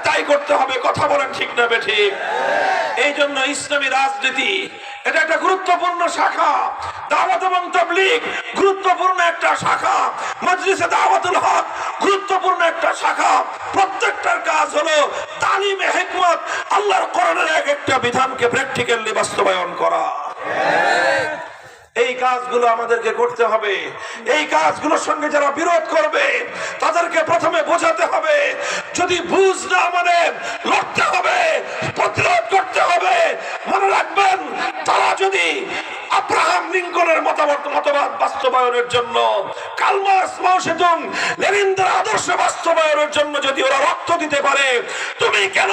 তাই করতে হবে। কথা বলেন ঠিক না বেঠিক? এই জন্য ইসলামী রাজনীতি এটা একটা গুরুত্বপূর্ণ শাখা। দাওয়াত এবং তাবলীগ গুরুত্বপূর্ণ একটা শাখা। মজলিসে দাওয়াতুল হক গুরুত্বপূর্ণ একটা শাখা। প্রত্যেকটার কাজ হলো তালিমে হিকমত, আল্লাহর কোরআনের এক একটা বিধানকে প্র্যাকটিক্যালি বাস্তবায়ন করা। এই কাজগুলো আমাদেরকে করতে হবে। এই কাজগুলোর সঙ্গে যারা বিরোধ করবে তাদেরকে প্রথমে বোঝাতে হবে, যদি বুঝ না মানে লড়তে হবে, প্রতিরোধ করতে হবে। মনে রাখবেন, তারা যদি আব্রাহাম লিঙ্কনের মতামত বাস্তবায়নের জন্য, কার্ল মার্কস, মাও সেতুং, লেনিনদের আদর্শ বাস্তবায়নের জন্য যদি ওরা রক্ত দিতে পারে, তুমি কেন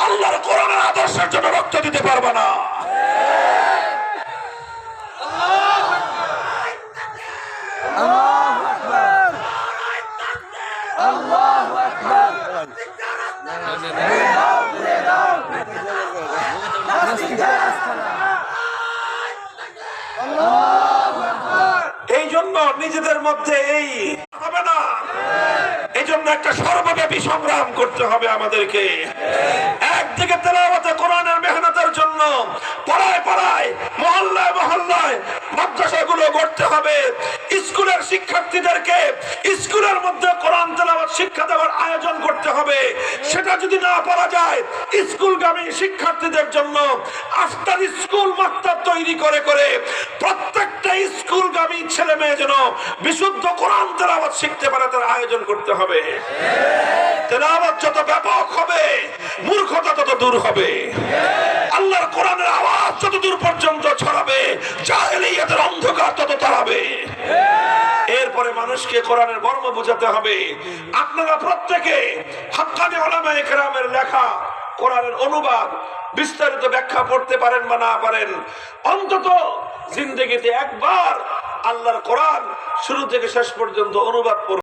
আল্লাহর কোরআনের আদর্শের জন্য রক্ত দিতে পারবে না? এই জন্য নিজেদের মধ্যে এই হবে না, এই জন্য একটা সর্বব্যাপী সংগ্রাম করতে হবে আমাদেরকে। একদিকে তেলাওয়াতে কোরআনের মেহনতের জন্য পাড়ায় পাড়ায়, মহল্লায় মহল্লায় মাদ্রাসাগুলো গড়তে হবে। স্কুলের শিক্ষার্থীদেরকে স্কুলের মধ্যে কোরআন তেলাওয়াত শিক্ষা দেওয়ার আয়োজন করতে হবে। সেটা যদি না পারা যায়, স্কুলগামী শিক্ষার্থীদের জন্য আফটার স্কুল মাক্তাব তৈরি করে করে প্রত্যেকটা স্কুলগামী ছেলে মেয়ে যেন বিশুদ্ধ কোরআন তেলাওয়াত শিখতে পারে, তার আয়োজন করতে হবে। তেলাওয়াত যত ব্যাপক হবে, মূর্খতা তত দূর হবে। আল্লাহর কোরআনের আওয়াজ যত দূর পর্যন্ত ছড়াবে, জাহেলিয়াতের অন্ধকার তত তাড়াবে। এরপরে মানুষকে কোরআনের মর্ম বোঝাতে হবে। আপনারা প্রত্যেকে হাক্কানি উলামায়ে কেরামের লেখা কোরআনের অনুবাদ, বিস্তারিত ব্যাখ্যা পড়তে পারেন বা না পারেন, অন্তত জিন্দেগিতে একবার আল্লাহর কোরআন শুরু থেকে শেষ পর্যন্ত অনুবাদ